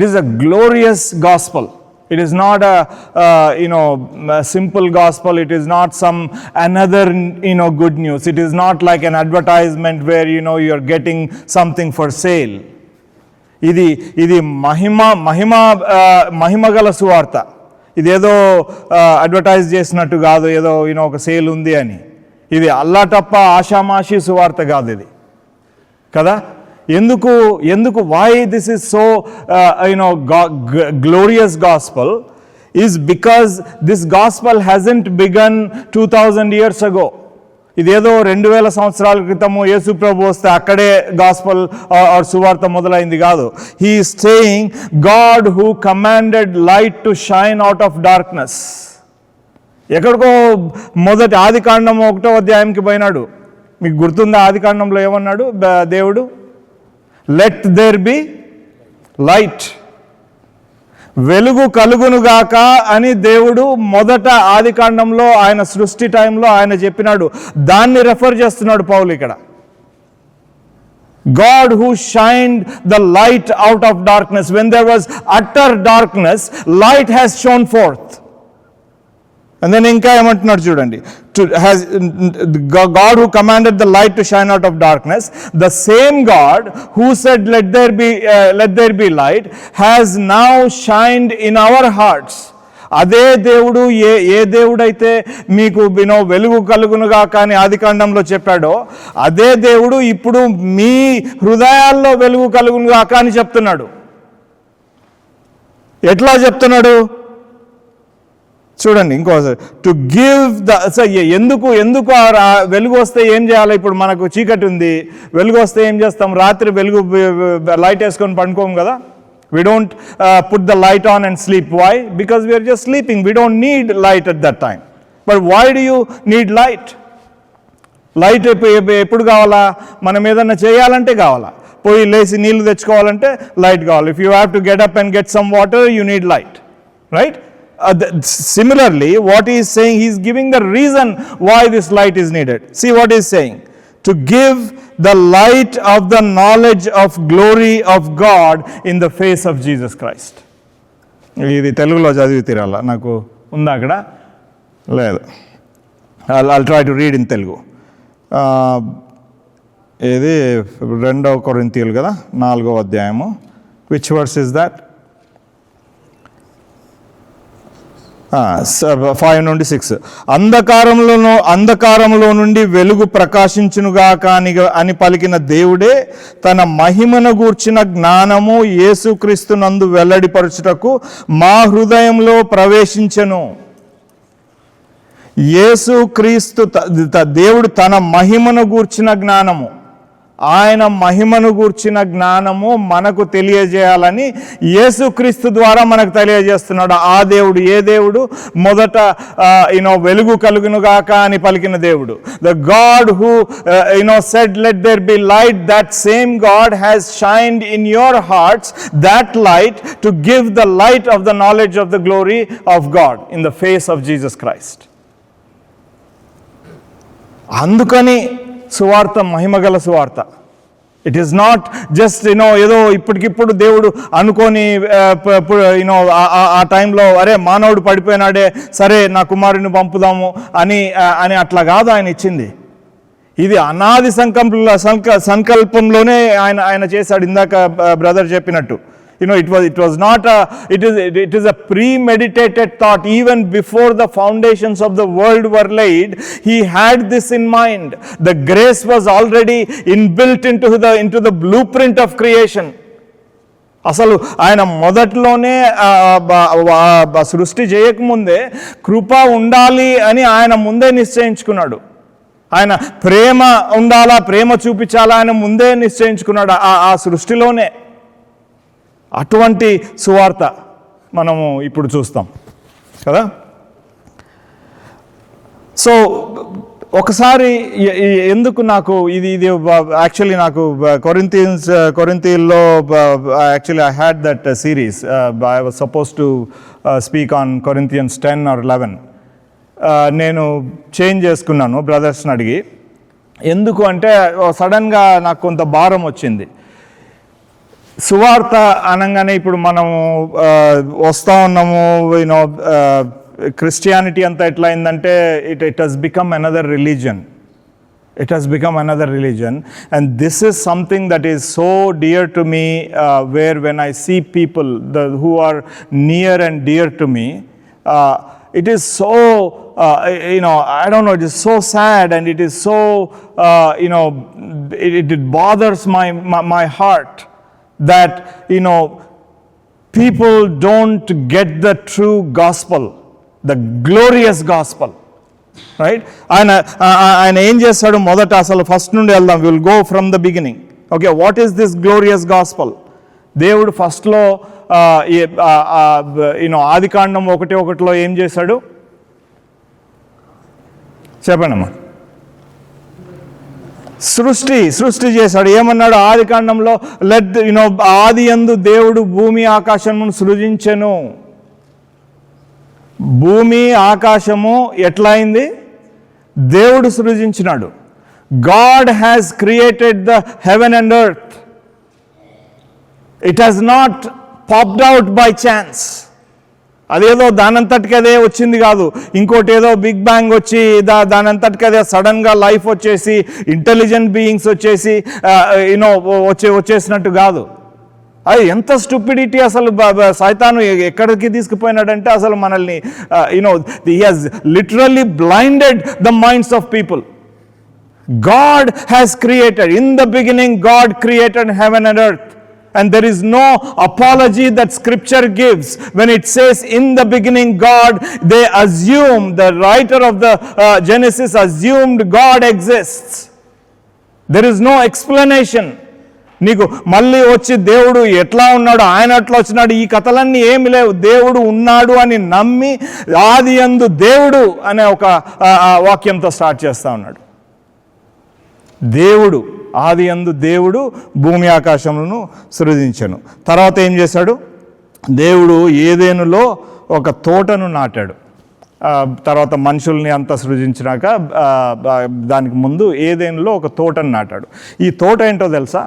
It is a glorious gospel. It is not a simple gospel. It is not some another good news. It is not like an advertisement where you are getting something for sale. ఇది మహిమగల సువార్త. ఇదేదో advertise చేసినట్టు కాదు, ఏదో ఒక sale ఉంది అని. ఇది అల్లాటప్ప ఆషామాషి సువార్త కాదు ఇది కదా. ఎందుకు why this is so glorious gospel is because this gospel hasn't begun 2000 years ago. ఇదేదో 2000 సంవత్సరాల క్రితము యేసు ప్రభు వస్తే అక్కడే గాస్పల్ ఆర్ సువార్త మొదలైంది కాదు. He is saying God who commanded light to shine out of darkness. ఎక్కడికో మొదటి ఆదికాండం 1వ అధ్యాయంకి పోయినాడు. మీకు గుర్తుందా ఆదికాండంలో ఏమన్నాడు దేవుడు? లెట్ దేర్ బి లైట్, వెలుగు కలుగునుగాక అని దేవుడు మొదట ఆదికాండంలో ఆయన సృష్టి టైంలో ఆయన చెప్పినాడు. దాన్ని రెఫర్ చేస్తున్నాడు పౌలు ఇక్కడ. God who shined the light out of darkness. When there was utter darkness, light has shone forth. And then ఇంకా ఏమంటున్నాడు చూడండి, God who commanded the light to shine out of darkness, the same God who said let there be light has now shined in our hearts. అదే దేవుడు ఏ దేవుడైతే మీకు వెలుగు కలుగునుగా కానీ ఆదికాండంలో చెప్పాడో అదే దేవుడు ఇప్పుడు మీ హృదయాల్లో వెలుగు కలుగునుగా కానీ చెప్తున్నాడు. ఎట్లా చెప్తున్నాడు చూడండి ఇంకోసారి. టు గివ్ ఎందుకు వెలుగు వస్తే ఏం చేయాలి? ఇప్పుడు మనకు చీకటి ఉంది, వెలుగు వస్తే ఏం చేస్తాం? రాత్రి వెలుగు లైట్ వేసుకొని పండుకోము కదా. We don't put the light on and sleep. Why? Because we are just sleeping. We don't need light at that time. But why do you need light? Light ఎప్పుడు కావాలా? మనం ఏదన్నా చేయాలంటే కావాలా. పోయి లేచి నీళ్లు తెచ్చుకోవాలంటే లైట్ కావాలి. If you have to get up and get some water, you need light. Right? Similarly, what he is saying, he is giving the reason why this light is needed. See what he is saying. To give the light of the knowledge of glory of God in the face of Jesus Christ. ఇది తెలుగులో చదివి తీరాల, నాకు ఉందా అక్కడ? లేదు. I'll try to read in Telugu. ఇది 2 కొరింథీయులు కదా 4వ అధ్యాయము. Which verse is that? 5 నుండి 6. అంధకారంలో నుండి వెలుగు ప్రకాశించునుగా అని పలికిన దేవుడే తన మహిమను గూర్చిన జ్ఞానము యేసుక్రీస్తునందు వెల్లడిపరచుటకు మా హృదయంలో ప్రవేశించెను. యేసుక్రీస్తు దేవుడు తన మహిమను గూర్చిన జ్ఞానము, ఆయన మహిమను గూర్చిన జ్ఞానము మనకు తెలియజేయాలని యేసుక్రీస్తు ద్వారా మనకు తెలియజేస్తున్నాడు. ఆ దేవుడు ఏ దేవుడు? మొదట వెలుగు కలుగునుగాక అని పలికిన దేవుడు. The God who said let there be light, that same God has shined in your hearts that light to give the light of the knowledge of the glory of God in the face of Jesus Christ. అందుకని సువార్త మహిమగల సువార్త. It is not just ఏదో ఇప్పటికిప్పుడు దేవుడు అనుకొని ఆ టైంలో అరే మానవుడు పడిపోయినాడే సరే నా కుమారుని పంపుదాము అని అట్లా కాదు ఆయన ఇచ్చింది. ఇది అనాది సంకల్పంలోనే ఆయన చేశాడు. ఇందాక బ్రదర్ చెప్పినట్టు it was not it is a premeditated thought. Even before the foundations of the world were laid, he had this in mind. The grace was already inbuilt into the blueprint of creation. అసలు ఆయన మొదట్లోనే సృష్టి చేయకముందే కృప ఉండాలి అని ఆయన ముందే నిశ్చయించుకున్నాడు. ఆయన ప్రేమ ఉండాలా, ప్రేమ చూపించాలా ఆయన ముందే నిశ్చయించుకున్నాడు ఆ సృష్టిలోనే. అటువంటి సువార్త మనము ఇప్పుడు చూస్తాం కదా. సో ఒకసారి ఎందుకు నాకు ఇది యాక్చువల్లీ నాకు కొరింథీయుల్లో actually I had that series. I was suppose to speak on Corinthians 10 or 11. నేను చేంజ్ చేసుకున్నాను బ్రదర్స్ని అడిగి. ఎందుకు అంటే సడన్గా నాకు కొంత భారం వచ్చింది. సువార్త అనగానే ఇప్పుడు మనము వస్తూ ఉన్నాము, యూనో క్రిస్టియానిటీ అంతా ఎట్లా అయిందంటే it has become another religion. It has become another religion, and this is something that is so dear to me, where when I see people who are near and dear to me, it is so, I don't know, it is so sad, and it is so, it bothers my heart that, people don't get the true gospel, the glorious gospel. Right. ఆయన ఏం చేస్తాడు మొదట, అసలు first నుండి వెళ్దాం. Will go from the beginning. Okay, what is this glorious gospel? దేవుడు ఫస్ట్లో ఆదికాండం 1:1 ఏం చేశాడు చెప్పండమ్మా. సృష్టి చేశాడు. ఏమన్నాడు ఆదికాండంలో? ఆది యందు దేవుడు భూమి ఆకాశమును సృజించెను. భూమి ఆకాశము ఎట్లా అయింది? దేవుడు సృజించినాడు. God has created the heaven and earth. It has not popped out by chance. అదేదో దానంతటికి అదే వచ్చింది కాదు. ఇంకోటి ఏదో బిగ్ బ్యాంగ్ వచ్చి దానంతటికి అదే సడన్గా లైఫ్ వచ్చేసి ఇంటెలిజెంట్ బీయింగ్స్ వచ్చేసి వచ్చేసినట్టు కాదు. అది ఎంత స్టూపిడిటీ అసలు. సైతాను ఎక్కడికి తీసుకుపోయినాడంటే అసలు మనల్ని he has literally blinded the minds of people. God has created, in the beginning God created haven and earth. And there is no apology that scripture gives when it says in the beginning God. They assume, the writer of the Genesis assumed God exists. There is no explanation. నీకు మళ్ళీ వచ్చి దేవుడు ఎట్లా ఉన్నాడు, ఆయన అట్లా వచ్చినాడు, ఈ కథలన్నీ ఏమి లేవు. దేవుడు ఉన్నాడు అని నమ్మి ఆది యందు దేవుడు అనే ఒక వాక్యంతో స్టార్ట్ చేస్తూ ఉన్నాడు. దేవుడు ఆది యందు దేవుడు భూమి ఆకాశములను సృజించెను. తర్వాత ఏం చేశాడు? దేవుడు ఏదెనులో ఒక తోటను నాటాడు. తర్వాత మనుషుల్ని అంతా సృజించినాక దానికి ముందు ఏదెనులో ఒక తోటను నాటాడు. ఈ తోట ఏంటో తెలుసా?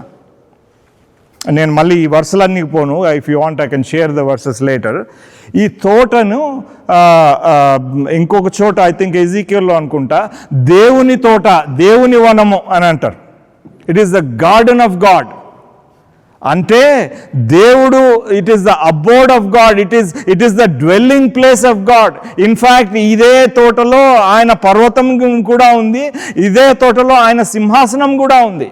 నేను మళ్ళీ ఈ వర్సలన్నీ పోను. If you want I can share the verses later. ఈ తోటను ఇంకొక చోట ఐ థింక్ ఎజికియల్లో అనుకుంటా దేవుని తోట, దేవుని వనము అని అంటారు. It is the garden of God. అంటే దేవుడు, it is the అబోర్డ్ of God, it is the dwelling place of God. In fact ఇదే తోటలో ఆయన పర్వతం కూడా ఉంది, ఇదే తోటలో ఆయన సింహాసనం కూడా ఉంది.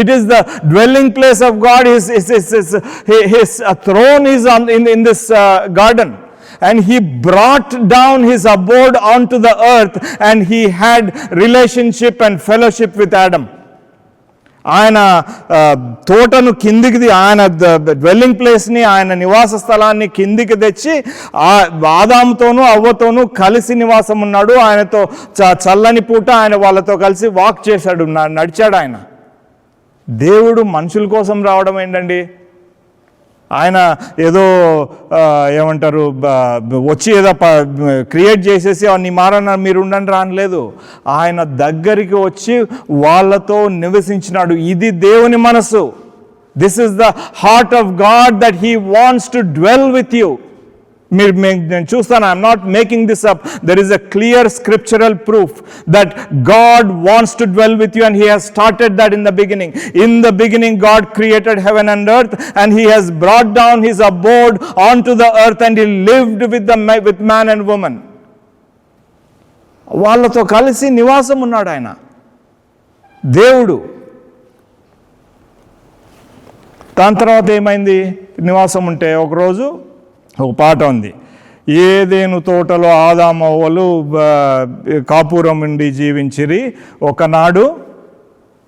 It is the dwelling place of God. His throne is in this garden. And he brought down his abode onto the earth, and he had relationship and fellowship with Adam. ఆయన తోటను కిందికి, ఆయన డ్వెల్లింగ్ ప్లేస్ని, ఆయన నివాస స్థలాన్ని కిందికి తెచ్చి ఆదాముతోనూ అవ్వతోనూ కలిసి నివాసం ఉన్నాడు. ఆయనతో చల్లని పూట ఆయన వాళ్ళతో కలిసి వాక్ చేశాడు, నడిచాడు. ఆయన దేవుడు మనుషుల కోసం రావడం ఏంటండి? ఆయన ఏదో ఏమంటారు వచ్చి ఏదో క్రియేట్ చేసేసి నీ మారన మీరు ఉండండి రానలేదు. ఆయన దగ్గరికి వచ్చి వాళ్ళతో నివసించినాడు. ఇది దేవుని మనసు. This is the heart of God that he wants to dwell with you. నేను చూస్తాను, I'm not making this up. There is a clear scriptural proof that God wants to dwell with you, and he has started that in the beginning. In the beginning God created haven and earth, and he has brought down his అబోర్డ్ on to the earth, and he lived with man and women. వాళ్ళతో కలిసి నివాసం ఉన్నాడు ఆయన దేవుడు. దాని తర్వాత ఏమైంది? నివాసం ఉంటే ఒకరోజు ఒక పాట ఉంది. ఏదేను తోటలో ఆదామవ్వలు కాపురం ఉండి జీవించిరి, ఒకనాడు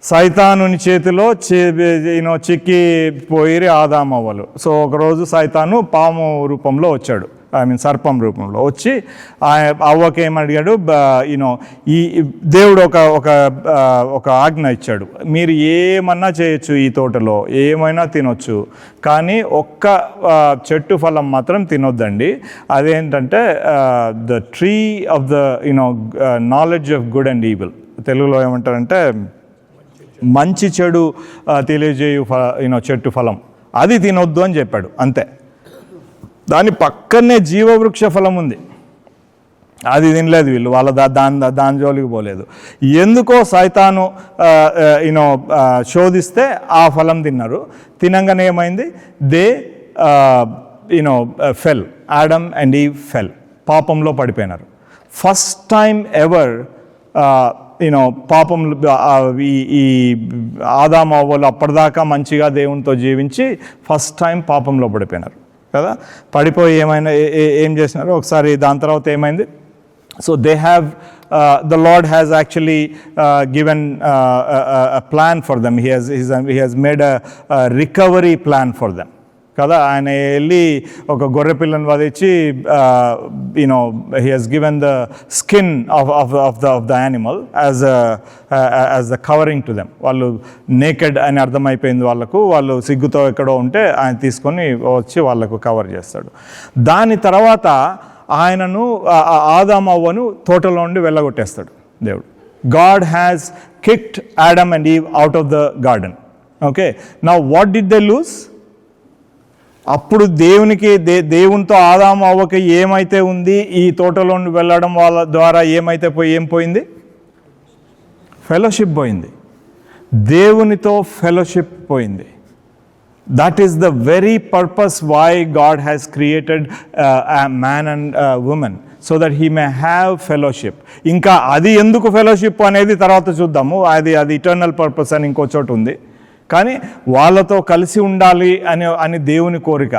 సైతానుని చేతిలో చిక్కిపోయిరి ఆదామవ్వలు. సో ఒకరోజు సైతాను పాము రూపంలో వచ్చాడు, సర్పం రూపంలో వచ్చి అవ్వకి ఏమడిగాడు? ఈ దేవుడు ఒక ఆజ్ఞ ఇచ్చాడు, మీరు ఏమన్నా చేయొచ్చు, ఈ తోటలో ఏమైనా తినొచ్చు, కానీ ఒక్క చెట్టు ఫలం మాత్రం తినొద్దండి. అదేంటంటే the tree of the knowledge of good and evil. తెలుగులో ఏమంటారంటే మంచి చెడు తెలియజేయు చెట్టు ఫలం. అది తినొద్దు అని చెప్పాడు, అంతే. దాని పక్కనే జీవవృక్ష ఫలం ఉంది, అది తినలేదు వీళ్ళు, వాళ్ళ దాని జోలికి పోలేదు. ఎందుకో సైతాను శోధిస్తే ఆ ఫలం తిన్నారు. తినంగానే ఏమైంది? They fell, Adam and Eve fell, పాపంలో పడిపోయినారు. ఫస్ట్ టైం ఎవర్ పాపం, ఈ ఆదాము అవ్వలు అప్పటిదాకా మంచిగా దేవునితో జీవించి ఫస్ట్ టైం పాపంలో పడిపోయినారు కదా. పడిపోయి ఏం చేసినారు ఒకసారి, దాని తర్వాత ఏమైంది? So they have, the Lord has actually given a plan for them. He has made a recovery plan for them. కదా, ఆయన వెళ్ళి ఒక గొర్రె పిల్లని వధించి he has given the skin of the animal as a covering to them. వాళ్ళు naked అని అర్థమైపోయింది వాళ్ళకు, వాళ్ళు సిగ్గుతో ఎక్కడో ఉంటే ఆయన తీసుకొని వచ్చి వాళ్ళకు కవర్ చేస్తాడు. దాని తర్వాత ఆయనను, ఆదాము అవ్వను తోటలో నుండి వెళ్ళగొట్టేస్తాడు దేవుడు. God has kicked Adam and eve out of the garden. Okay, now what did they lose? అప్పుడు దేవునితో ఆదాము అవ్వకి ఏమైతే ఉంది, ఈ తోటలో నుండి వెళ్ళడం వాళ్ళ ద్వారా ఏం పోయింది? ఫెలోషిప్ పోయింది, దేవునితో ఫెలోషిప్ పోయింది. That is the very purpose why God has created a man and a woman, so that he may have fellowship. ఇంకా అది ఎందుకు ఫెలోషిప్ అనేది తర్వాత చూద్దాము, అది ఇటర్నల్ పర్పస్ అని ఇంకో చోటు ఉంది. కానీ వాళ్ళతో కలిసి ఉండాలి అని దేవుని కోరిక.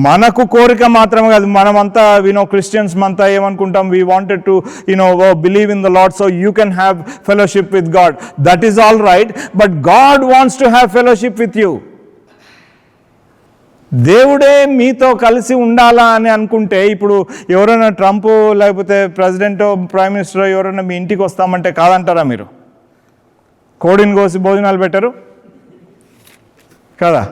మనకు కోరిక మాత్రమే కాదు, మనమంతా క్రిస్టియన్స్ అంతా ఏమనుకుంటాం, we wanted to believe in the lord so you can have fellowship with God. That is all right, but God wants to have fellowship with you. దేవుడే మీతో కలిసి ఉండాలా అని అనుకుంటే, ఇప్పుడు ఎవరైనా ట్రంప్ లేకపోతే ప్రెసిడెంట్, ప్రైమ్ మినిస్టర్ ఎవరైనా మీ ఇంటికి వస్తామంటే కాదంటారా మీరు? కోడిని కోసి భోజనాలు పెట్టరు కదా.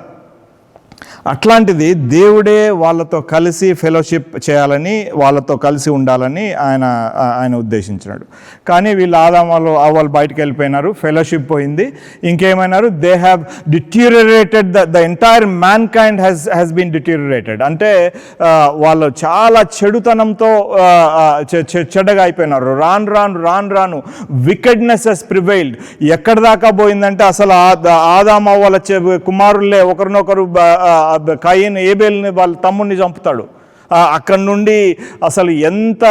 అట్లాంటిది దేవుడే వాళ్ళతో కలిసి ఫెలోషిప్ చేయాలని, వాళ్ళతో కలిసి ఉండాలని ఆయన ఉద్దేశించినాడు. కానీ వీళ్ళు ఆదాము అవ్వలు బయటకు వెళ్ళిపోయినారు, ఫెలోషిప్ పోయింది. ఇంకేమైనారు? They have deteriorated, the entire mankind has been deteriorated. అంటే వాళ్ళు చాలా చెడుతనంతో చెడ్డగా అయిపోయినారు. రాను వికెడ్నెస్ హెస్ ప్రివైల్డ్. ఎక్కడి దాకా పోయిందంటే అసలు ఆదాము అవ్వల కుమారులే ఒకరినొకరు, కయీన్ ఏబేల్ని వాళ్ళ తమ్ముడిని చంపుతాడు. అక్కడి నుండి అసలు ఎంత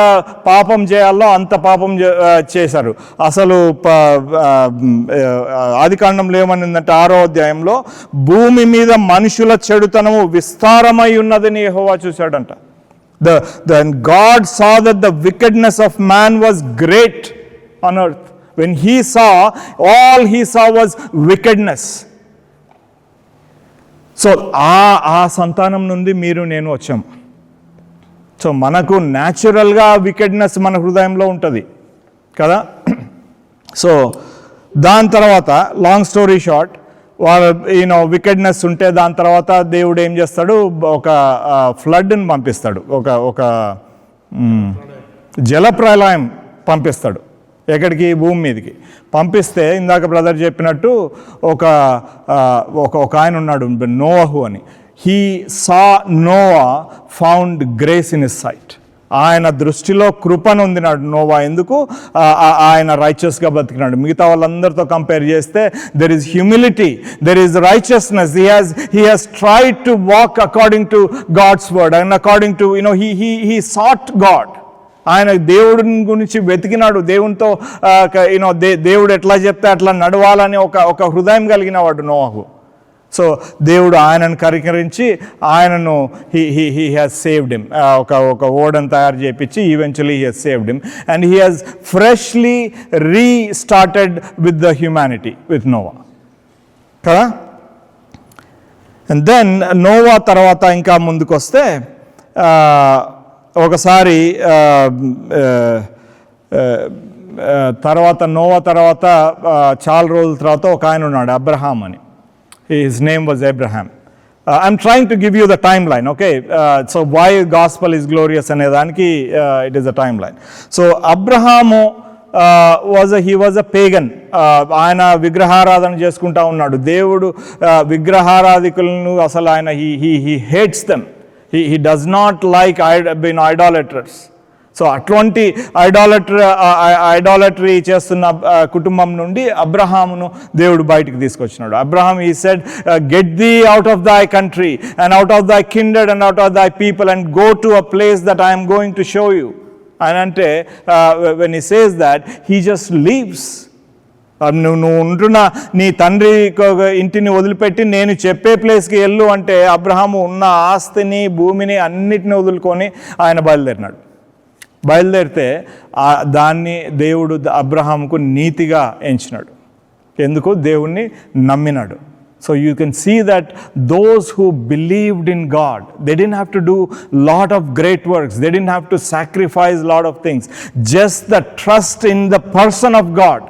పాపం చేయాలో అంత పాపం చేశారు. అసలు ఆదికాండంలో ఏమనిందంటే 6వ అధ్యాయంలో, భూమి మీద మనుషుల చెడుతనము విస్తారమై ఉన్నదని యెహోవా చూశాడంట. God saw that the wickedness of man was great on earth. When all he saw was wickedness. So ఆ సంతానం నుండి మీరు నేను వచ్చాం. సో మనకు న్యాచురల్గా వికెడ్నెస్ మన హృదయంలో ఉంటుంది కదా. సో దాని తర్వాత లాంగ్ స్టోరీ షార్ట్, వాళ్ళ వికెడ్నెస్ ఉంటే దాని తర్వాత దేవుడు ఏం చేస్తాడు? ఒక ఫ్లడ్ని పంపిస్తాడు, ఒక జలప్రలయం పంపిస్తాడు. ఎక్కడికి? భూమి మీదకి పంపిస్తే, ఇందాక బ్రదర్ చెప్పినట్టు ఒక ఆయన ఉన్నాడు నోవహు అని. He saw Noah found grace in his sight. ఆయన దృష్టిలో కృపను ఉందినాడు నోవా. ఎందుకు? ఆయన రైచియస్గా బతికినాడు. మిగతా వాళ్ళందరితో కంపేర్ చేస్తే there is humility, there is righteousness. He has tried to walk according to God's word and according to he sought God. ఆయన దేవుడిని గురించి వెతికినాడు, దేవునితో దేవుడు ఎట్లా చెప్తే అట్లా నడవాలని ఒక హృదయం కలిగిన వాడు నోవహు. సో దేవుడు ఆయనను కరికరించి ఆయనను హీ హ్యాస్ సేవ్డ్ హిమ్. ఒక ఓడను తయారు చేయించి eventually he has saved him and he has freshly restarted with the humanity with Noah కదా. అండ్ దెన్ నోవా తర్వాత ఇంకా ముందుకు వస్తే, ఒకసారి నోవా తర్వాత చాలా రోజుల తర్వాత ఒక ఆయన ఉన్నాడు, అబ్రహాం అని. His name was Abraham. I'm trying to give you the timeline. Okay, so why gospel is glorious అనే దానికి it is the timeline. So అబ్రహాము he was a pagan. ఆయన విగ్రహారాధన చేసుకుంటా ఉన్నాడు. దేవుడు విగ్రహారాధికులను అసలు ఆయన he hates them. He does not like idolaters. So అటువంటి ఐడాలటరీ చేస్తున్న కుటుంబం నుండి అబ్రహామును దేవుడు బయటికి తీసుకొచ్చినాడు. Abraham he said, get thee out of thy country and out of thy kindred and out of thy people and go to a place that I am going to show you. అని అంటే when he says that, he just leaves. నువ్వు ఉంటున్న నీ తండ్రి ఇంటిని వదిలిపెట్టి నేను చెప్పే ప్లేస్కి వెళ్ళు అంటే అబ్రహాము ఉన్న ఆస్తిని భూమిని అన్నిటిని వదులుకొని ఆయన బయలుదేరితే దాన్ని దేవుడు అబ్రహాముకు నీతిగా ఎంచినాడు. ఎందుకు? దేవుణ్ణి నమ్మినాడు. So you can see that those who believed in God, they didn't have to do lot of great works. They didn't have to sacrifice lot of things. Just the trust in the person of God.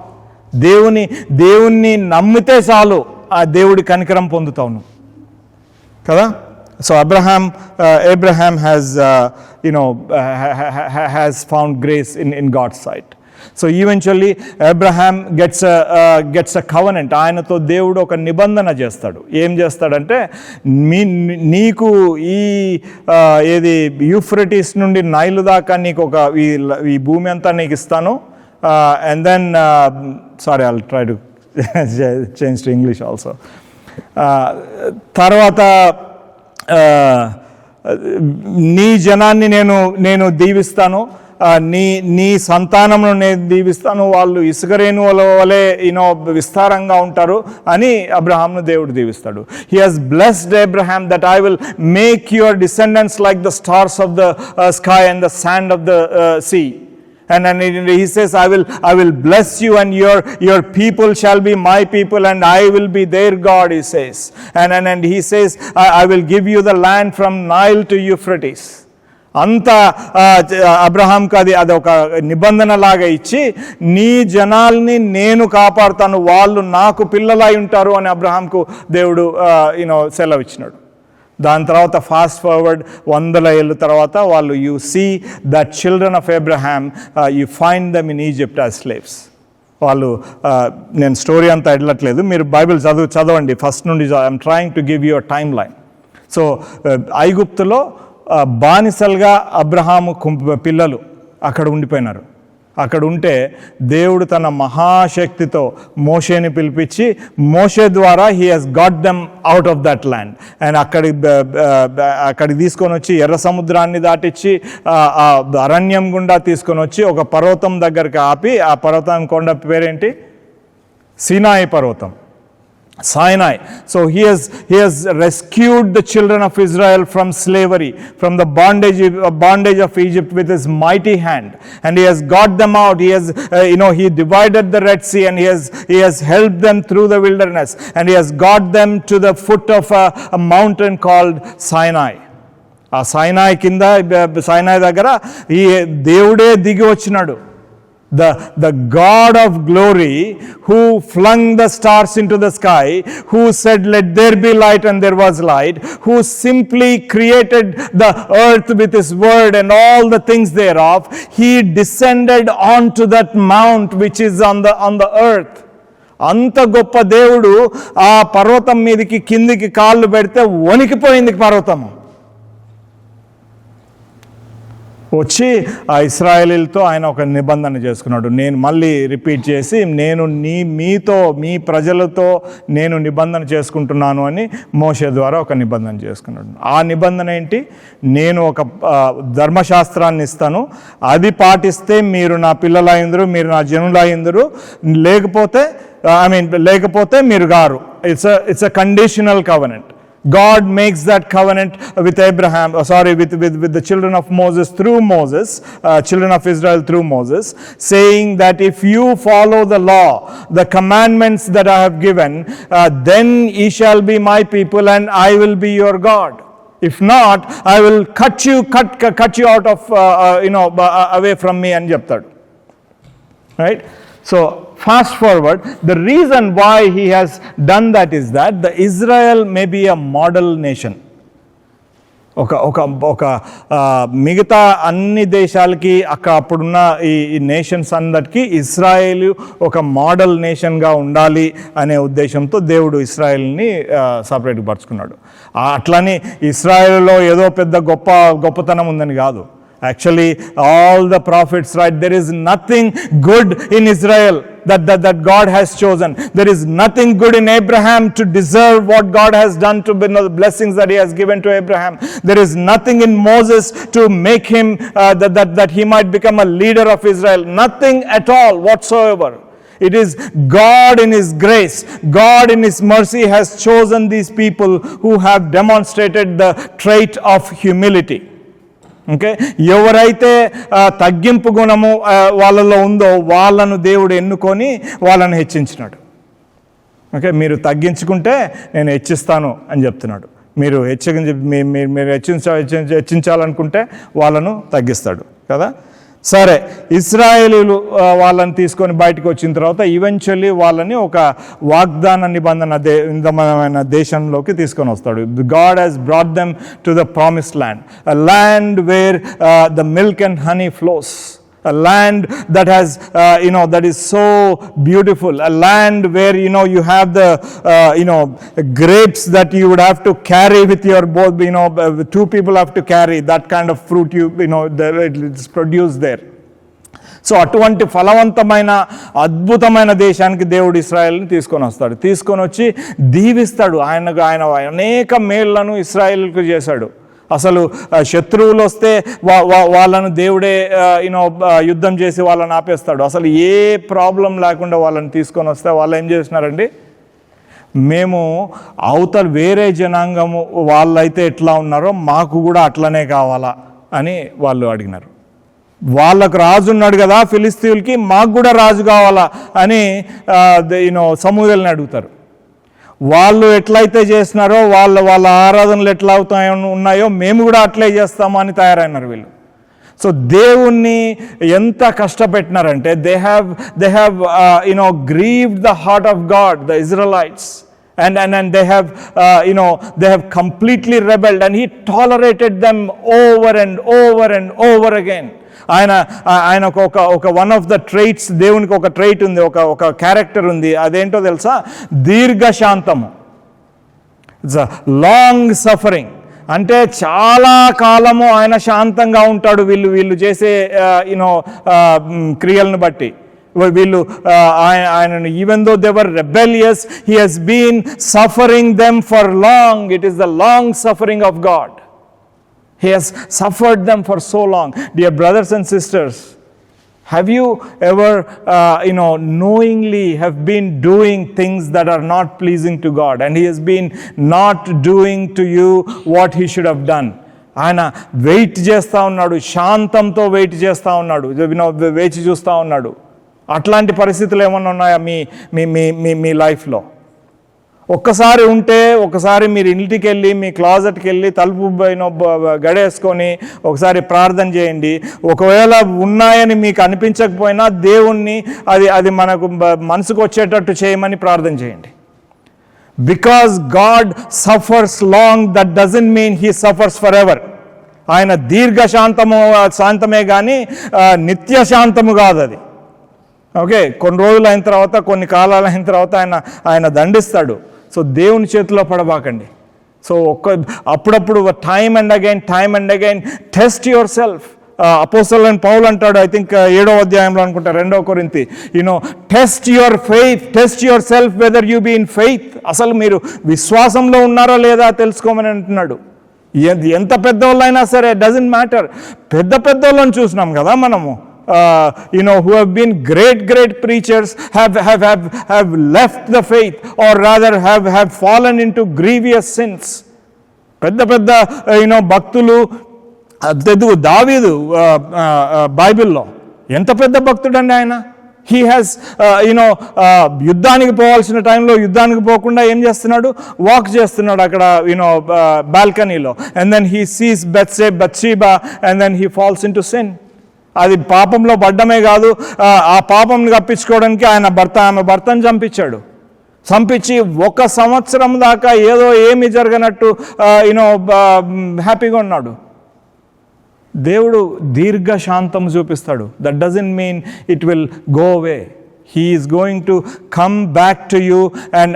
దేవుణ్ణి నమ్మితే చాలు ఆ దేవుడి కనికరం పొందుతావు కదా. So Abraham has has found grace in God's sight. So eventually Abraham gets a covenant. ఆయనతో దేవుడు ఒక నిబంధన చేస్తాడు. ఏం చేస్తాడంటే, నీకు ఏది యూఫ్రటీస్ నుండి నైలు దాకా నీకు ఒక ఈ భూమి అంతా నీకు ఇస్తాను. And then sorry, I'll try to change to English also. తర్వాత నీ జనాన్ని నేను దీవిస్తాను, నీ సంతానమును నేను దీవిస్తాను, వాళ్ళు ఇసుక రేణువుల వలె విస్తారంగా ఉంటారు అని అబ్రహాంను దేవుడు దీవిస్తాడు. He has blessed Abraham that I will make your descendants like the stars of the sky and the sand of the sea. And he says, I will bless you and your people shall be my people and I will be their God, he says. And he says, I will give you the land from Nile to Euphrates. అంత అబ్రహాంకి అది ఒక నిబంధన లాగా ఇచ్చి, నీ జనాల్ని నేను కాపాడుతాను, వాళ్ళు నాకు పిల్లలై ఉంటారు అని అబ్రహాంకు దేవుడు సెలవు ఇచ్చినాడు. దాని తర్వాత ఫాస్ట్ ఫార్వర్డ్ 100 ఏళ్ళ తర్వాత వాళ్ళు you see the children of Abraham, you find them in Egypt as slaves. వాళ్ళు నేను స్టోరీ అంతా వెళ్ళట్లేదు, మీరు బైబిల్ చదవండి ఫస్ట్ నుండి. I'm trying to give you a time line. So ఐగుప్తులో బానిసలుగా అబ్రహాము పిల్లలు అక్కడ ఉండిపోయినారు. అక్కడ ఉంటే దేవుడు తన మహాశక్తితో మోషేని పిలిపించి, మోషే ద్వారా he has got them out of that land. And అక్కడికి తీసుకొని వచ్చి ఎర్ర సముద్రాన్ని దాటించి అరణ్యం గుండా తీసుకొని వచ్చి ఒక పర్వతం దగ్గరికి ఆపి, ఆ పర్వతం కొండ పేరేంటి? సీనాయి పర్వతం, Sinai. So he has rescued the children of Israel from slavery, from the bondage of Egypt with his mighty hand, and he has got them out. He has he divided the Red Sea and he has helped them through the wilderness, and he has got them to the foot of a mountain called Sinai. ఆ సైనాయ్ కింద, సైనాయ్ దగ్గర ఈ దేవుడే దిగి వచ్చినాడు. The God of glory, who flung the stars into the sky, who said let there be light and there was light, who simply created the earth with his word and all the things thereof, he descended onto that mount which is on the earth. అంత గొప్ప దేవుడు ఆ పర్వతం మీదకి కిందికి కాళ్ళు పెడితే వణికిపోయింది పర్వతము. వచ్చి ఆ ఇశ్రాయేలీలతో ఆయన ఒక నిబంధన చేసుకున్నాడు. నేను మళ్ళీ రిపీట్ చేసి, నేను మీతో మీ ప్రజలతో నేను నిబంధన చేసుకుంటున్నాను అని మోషే ద్వారా ఒక నిబంధన చేసుకున్నాడు. ఆ నిబంధన ఏంటి? నేను ఒక ధర్మశాస్త్రాన్ని ఇస్తాను, అది పాటిస్తే మీరు నా పిల్లలైందరు, మీరు నా జనులైందరు, లేకపోతే మీరు గారు. It's a conditional covenant. God makes that covenant with with the children of Moses through Moses, children of Israel through Moses, saying that if you follow the law, the commandments that I have given, then ye shall be my people and I will be your God. If not, I will cut you out of away from me అని చెప్తాడు. Right? So fast forward, the reason why he has done that is that the Israel may be a model nation. మిగతా అన్ని దేశాలకి అప్పుడున్న ఈ nations అందరికీ Israel ఒక model నేషన్గా ఉండాలి అనే ఉద్దేశంతో దేవుడు ఇస్రాయేల్ని సపరేట్గా పరుచుకున్నాడు. అట్లని ఇస్రాయేల్లో ఏదో పెద్ద గొప్పతనం ఉందని కాదు. Actually, all the prophets write there is nothing good in Israel that God has chosen. There is nothing good in Abraham to deserve what God has done to the blessings that he has given to Abraham. There is nothing in Moses to make him that he might become a leader of Israel. Nothing at all whatsoever. It is God in His grace, God in His mercy has chosen these people who have demonstrated the trait of humility. Okay, ఎవరైతే తగ్గింపు గుణము వాళ్ళలో ఉందో వాళ్ళను దేవుడు ఎన్నుకొని వాళ్ళను హెచ్చించినాడు. Okay, మీరు తగ్గించుకుంటే నేను హెచ్చిస్తాను అని చెప్తున్నాడు. మీరు మీరు హెచ్చించాలనుకుంటే వాళ్ళను తగ్గిస్తాడు కదా. సరే, ఇశ్రాయేలీలు వాళ్ళని తీసుకొని బయటకు వచ్చిన తర్వాత ఈవెన్చువల్లీ వాళ్ళని ఒక వాగ్దాన నిబంధన దేశంలోకి తీసుకొని వస్తాడు. God has brought them to the promised land, a land where the milk and honey flows, a land that has that is so beautiful, a land where you have the grapes that you would have to carry with your both, two people have to carry that kind of fruit it's produced there. So అటువంటి ఫలవంతమైన అద్భుతమైన దేశానికి దేవుడు ఇశ్రాయేల్ని తీసుకొని వస్తాడు. తీసుకొని వచ్చి దీవిస్తాడు. ఆయన అనేక మేళ్లను ఇశ్రాయేలుకు చేశాడు. అసలు శత్రువులు వస్తే వాళ్ళను దేవుడే యుద్ధం చేసి వాళ్ళని ఆపేస్తాడు. అసలు ఏ ప్రాబ్లం లేకుండా వాళ్ళని తీసుకొని వస్తే వాళ్ళు ఏం చేసినారండి, మేము అవతల వేరే జనాంగము వాళ్ళైతే ఎట్లా ఉన్నారో మాకు కూడా అట్లనే కావాలా అని వాళ్ళు అడిగినారు. వాళ్ళకు రాజు ఉన్నాడు కదా ఫిలిస్తీయులకి, మాకు కూడా రాజు కావాలా అని సమూయేలుని అడుగుతారు. వాళ్ళు ఎట్లయితే చేస్తున్నారో వాళ్ళ ఆరాధనలు ఎట్లా ఉన్నాయో మేము కూడా అట్లే చేస్తాము అని తయారైనారు వీళ్ళు. సో దేవుణ్ణి ఎంత కష్టపెట్టినారంటే they have grieved the heart of God, the Israelites, and they have completely rebelled, and He tolerated them over and over and over again. ఆయనకు ఒక వన్ ఆఫ్ ద ట్రైట్స్, దేవునికి ఒక ట్రైట్ ఉంది, ఒక క్యారెక్టర్ ఉంది. అదేంటో తెలుసా? దీర్ఘశాంతము. It's a long suffering. అంటే చాలా కాలము ఆయన శాంతంగా ఉంటాడు వీళ్ళు చేసే క్రియలను బట్టి. వీళ్ళు ఆయనను even though they were rebellious, he has been suffering them for long. It is the long suffering of God. He has suffered them for so long. Dear brothers and sisters, have you ever knowingly have been doing things that are not pleasing to God, and He has been not doing to you what He should have done? ఆయన wait చేస్తూ ఉన్నాడు, శాంతంతో wait చేస్తూ ఉన్నాడు, వేచి చూస్తూ ఉన్నాడు. అట్లాంటి పరిస్థితులు ఏమన్నా ఉన్నాయా మీ లైఫ్లో? ఒక్కసారి ఉంటే, ఒకసారి మీరు ఇంటికి వెళ్ళి మీ క్లాజెట్కి వెళ్ళి తలుపు గడేసుకొని ఒకసారి ప్రార్థన చేయండి. ఒకవేళ ఉన్నాయని మీకు అనిపించకపోయినా దేవుణ్ణి అది మనకు మనసుకు వచ్చేటట్టు చేయమని ప్రార్థన చేయండి. Because God suffers long, that doesn't mean he suffers for ever. ఆయన శాంతమే కానీ నిత్య శాంతము కాదు అది. ఓకే, కొన్ని రోజులు అయిన తర్వాత, కొన్ని కాలాలు అయిన తర్వాత ఆయన దండిస్తాడు. సో దేవుని చేతిలో పడబాకండి. సో అప్పుడప్పుడు time and again test yourself. అపోస్తలుడైన పౌలు అంటాడు, ఐ థింక్ 7వ అధ్యాయంలో అనుకుంటా, 2 కొరింథీ, test your faith, test yourself whether you be in faith. అసలు మీరు విశ్వాసంలో ఉన్నారా లేదా తెలుసుకోమని అంటున్నాడు. ఎంత పెద్దవాళ్ళైనా సరే, డజంట్ మ్యాటర్. పెద్దవాళ్ళని చూసినాం కదా మనము, who have been great preachers have left the faith, or rather have fallen into grievous sins. పెద్ద భక్తులు, దావీదు బైబిల్లో ఎంత పెద్ద భక్తుడండి ఆయన. హీ హ్యాస్ యుద్ధానికి పోవాల్సిన టైంలో యుద్ధానికి పోకుండా ఏం చేస్తున్నాడు, వాక్ చేస్తున్నాడు అక్కడ బాల్కనీలో. And then he sees Bathsheba and then he falls into sin. అది పాపంలో పడ్డమే కాదు, ఆ పాపంని కప్పించుకోవడానికి ఆమె భర్తను చంపించాడు. చంపించి 1 సంవత్సరం దాకా ఏదో ఏమి జరగనట్టు హ్యాపీగా ఉన్నాడు. దేవుడు దీర్ఘ శాంతం చూపిస్తాడు. That doesn't mean it will go away. He is going to come back to you and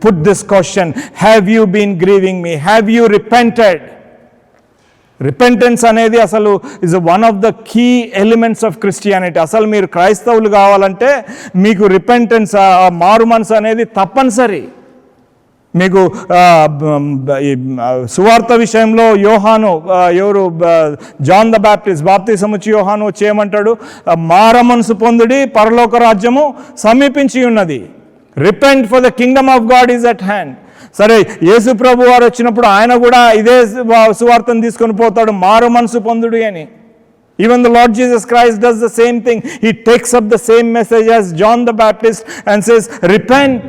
put this question, have you been grieving me? Have you repented? Repentance అనేది అసలు is one of the key elements of Christianity. అసలు మీరు క్రైస్తవులు కావాలంటే మీకు repentance, మారు మనసు అనేది తప్పనిసరి. మీకు సువార్త విషయంలో యోహాను, జాన్ ద బాప్తిసం ఇచ్చి యోహాను వచ్చి ఏమంటాడు? మార మనసు పొందుడి, పరలోక రాజ్యము సమీపించి ఉన్నది. Repent for the Kingdom of God is at hand. సరే, యేసు ప్రభు వారు వచ్చినప్పుడు ఆయన కూడా ఇదే సువార్తను తీసుకొని పోతాడు, మారు మనసు పొందుడి అని. Even the Lord Jesus Christ does the same thing. He takes up the same message as John the Baptist and says, repent.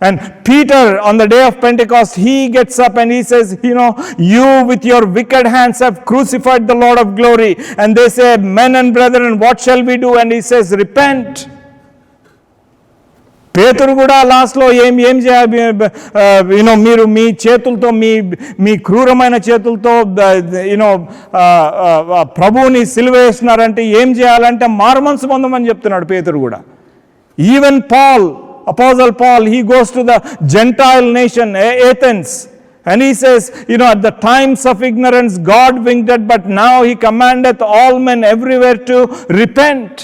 And Peter, on the day of Pentecost, he gets up and he says, you with your wicked hands have crucified the Lord of glory. And they say, men and brethren, what shall we do? And he says, repent. పేతురు కూడా లాస్ట్లో ఏం చేయాలి? మీరు మీ చేతులతో, మీ క్రూరమైన చేతులతో ప్రభువుని సిలువ వేసినారంటే ఏం చేయాలంటే మారుమనసు పొందమని చెప్తున్నాడు పేతురు కూడా. Even Apostle Paul, he goes to the Gentile nation, Athens, and he says, at the times of ignorance God winked, but now he commandeth all men everywhere to repent.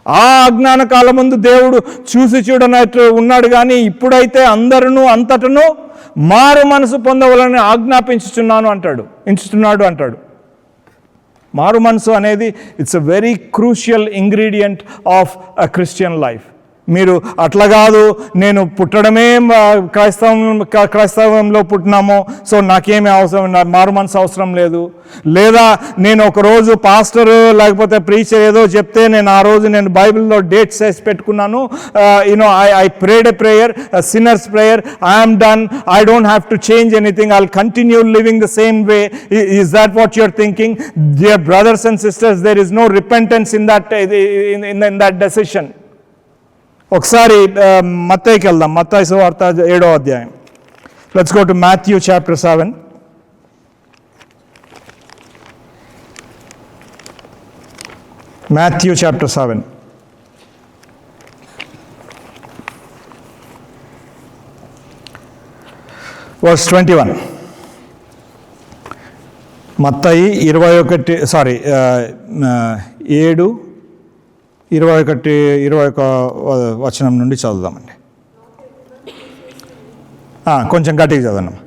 ఆ అజ్ఞాన కాలం ముందు దేవుడు చూసి చూడనట్టు ఉన్నాడు, కానీ ఇప్పుడైతే అందరూ అంతటను మారు మనసు పొందవాలని ఆజ్ఞాపించుచున్నాడు అంటాడు. మారు మనసు అనేది it's a very crucial ingredient of a Christian life. మీరు అట్లా కాదు, నేను పుట్టడమే క్రైస్తవంలో పుట్టినాము, సో నాకేమీ అవసరం, మారు మనసు అవసరం లేదు. లేదా నేను ఒకరోజు పాస్టర్ లేకపోతే ప్రీచర్ ఏదో చెప్తే నేను ఆ రోజు నేను బైబిల్లో డేట్స్ వేసి పెట్టుకున్నాను, I prayed a prayer, sinners prayer, I'm done, I don't have to change anything, I will continue living the same way. Is that what you're thinking? Dear brothers and sisters, there is no repentance in that decision. ఒకసారి మత్తయికి వెళ్దాం. మత్తయి సువార్త 7వ అధ్యాయం. Let's go to Matthew chapter 7. Matthew chapter 7. Verse 21. మత్తయి 7:21 వచనం నుండి చదువుదామండి. కొంచెం గట్టిగా చదవండి.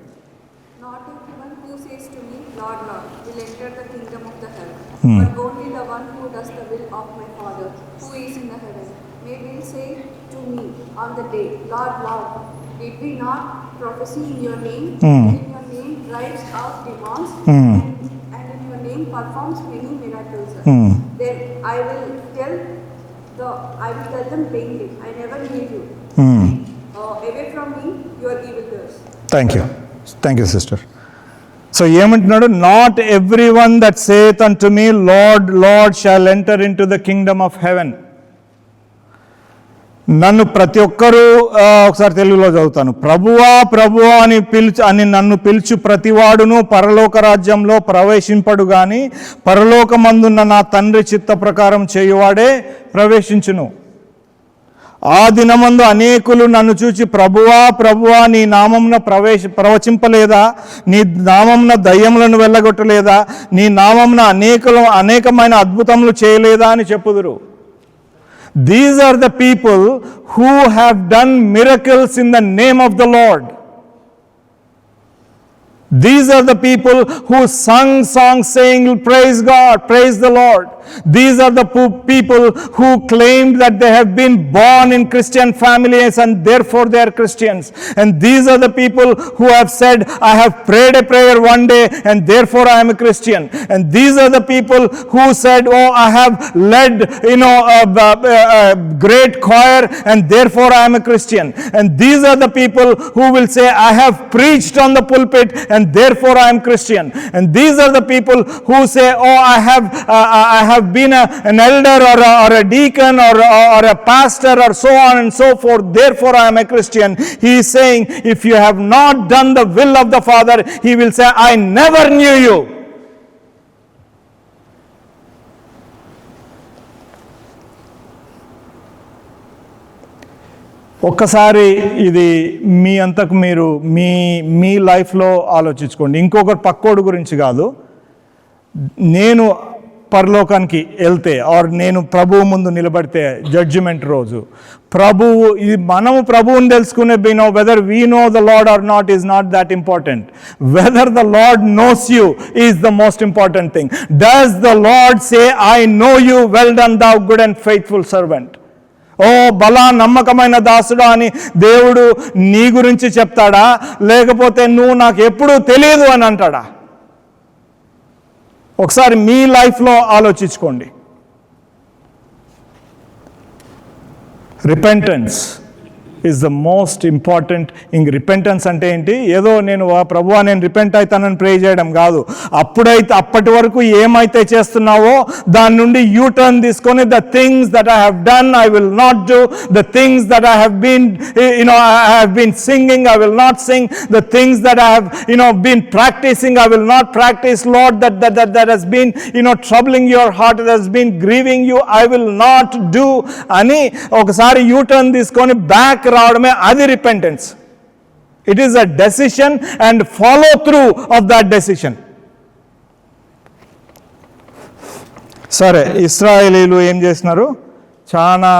On the day, Lord, Lord, did we not prophesy in your name? In your name drives out demons, and in your name performs many miracles. Then I will tell them plainly, I never knew you. Away from me, you are evildoers. Thank you, sister. So ఏమంటున్నాడు? Not everyone that saith unto me, Lord, Lord, shall enter into the kingdom of heaven. నన్ను ప్రతి ఒక్కరూ, ఒకసారి తెలుగులో చదువుతాను, ప్రభువా ప్రభువా అని నన్ను పిలుచు ప్రతివాడును పరలోక రాజ్యంలో ప్రవేశింపడు గాని పరలోకమందున్న నా తండ్రి చిత్త ప్రకారం చేయువాడే ప్రవేశించును. ఆ దినమందు అనేకులు నన్ను చూచి ప్రభువా ప్రభువా నీ నామమున ప్రవచింపలేదా, నీ నామమున దయ్యములను వెళ్ళగొట్టలేదా, నీ నామమున అనేకమైన అద్భుతములు చేయలేదా అని చెప్పుదురు. These are the people who have done miracles in the name of the Lord. These are the people who sung songs saying, praise God, praise the Lord. These are the people who claimed that they have been born in Christian families and therefore they are Christians. And these are the people who have said, I have prayed a prayer one day and therefore I am a Christian. And these are the people who said, oh, I have led a great choir and therefore I am a Christian. And these are the people who will say, I have preached on the pulpit and and therefore I am Christian. And these are the people who say, oh, I have been an elder or a deacon or a pastor or so on and so forth, therefore I am a Christian. He is saying, if you have not done the will of the Father, he will say, I never knew you. ఒక్కసారి ఇది మీ అంతకు మీరు మీ లైఫ్లో ఆలోచించుకోండి. ఇంకొకరు పక్కోడు గురించి కాదు. నేను పరలోకానికి వెళ్తే ఆర్ నేను ప్రభువు ముందు నిలబడితే జడ్జిమెంట్ రోజు ఇది మనము ప్రభువుని తెలుసుకునే whether we know the Lord or not is not that important. Whether the Lord knows you is the most important thing. Does the Lord say, I know you, well done thou good and faithful servant. ఓ బలా నమ్మకమైన దాసుడా అని దేవుడు నీ గురించి చెప్తాడా, లేకపోతే నువ్వు నాకు ఎప్పుడూ తెలియదు అని అంటాడా? ఒకసారి మీ లైఫ్లో ఆలోచించుకోండి. Repentance is the most important. ఇంక రిపెంటెన్స్ అంటే ఏంటి? ఏదో నేను ప్రభువా నేను రిపెంట్ అవుతానని ప్రే చేయడం కాదు. అప్పటి వరకు ఏమైతే చేస్తున్నావో దాని నుండి యూ టర్న్ తీసుకొని, the things that I have done I will not do, the things that I have been I have been singing, I will not sing, the things that I have been practicing, I will not practice. Lord, that has been troubling your heart, that has been grieving you, I will not do అని ఒకసారి you turn తీసుకొని back రావడమే అది repentance. It is a decision and follow through of that decision. సరే, ఇశ్రాయేలీలు ఏం చేసినారు? చాలా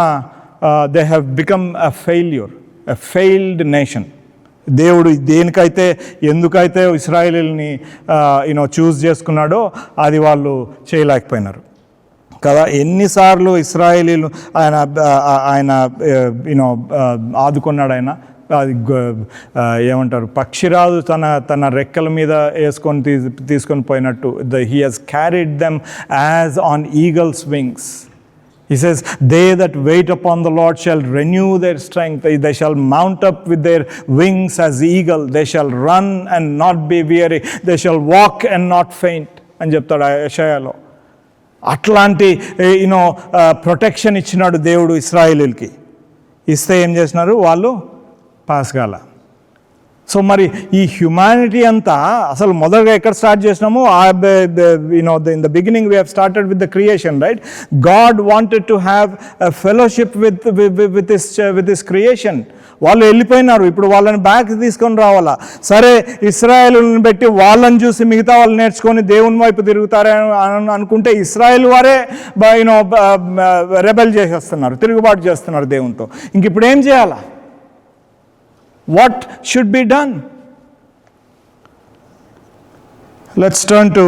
they have become a failure, a failed nation. దేవుడు దేనికైతే ఎందుకైతే ఇశ్రాయేలీల్ని చూస్ చేసుకున్నాడో అది వాళ్ళు చేయలేకపోయినారు కదా. ఎన్నిసార్లు ఇశ్రాయేలీలు ఆయన ఆదుకున్నాడు. ఆయన అది ఏమంటారు, పక్షిరాజు తన రెక్కల మీద వేసుకొని తీసుకొని పోయినట్టు. He has carried them as on eagles wings. He says, they that wait upon the Lord shall renew their strength. They shall mount up with their wings as eagle. They shall run and not be weary. They shall walk and not faint అని చెప్తాడు యెషయాలో. అట్లాంటి protection ఇచ్చినాడు దేవుడు ఇశ్రాయేలీలకి. ఇస్తే ఏం చేసినారు? వాళ్ళు pass కాల. సో మరి ఈ హ్యుమానిటీ అంతా అసలు మొదటగా ఎక్కడ స్టార్ట్ చేసినాము? In the beginning we have started with the creation, right? God wanted to have a fellowship with this creation. వాళ్ళు వెళ్ళిపోయినారు, ఇప్పుడు వాళ్ళని బ్యాక్ తీసుకొని రావాలా? సరే, ఇశ్రాయేలుని పెట్టి వాళ్ళని చూసి మిగతా వాళ్ళు నేర్చుకొని దేవుని వైపు తిరుగుతారని అనుకుంటే ఇశ్రాయేల్ వారే రెబెల్ చేసేస్తున్నారు, తిరుగుబాటు చేస్తున్నారు దేవునితో. ఇంక ఇప్పుడు ఏం చేయాలా? What should be done? Let's turn to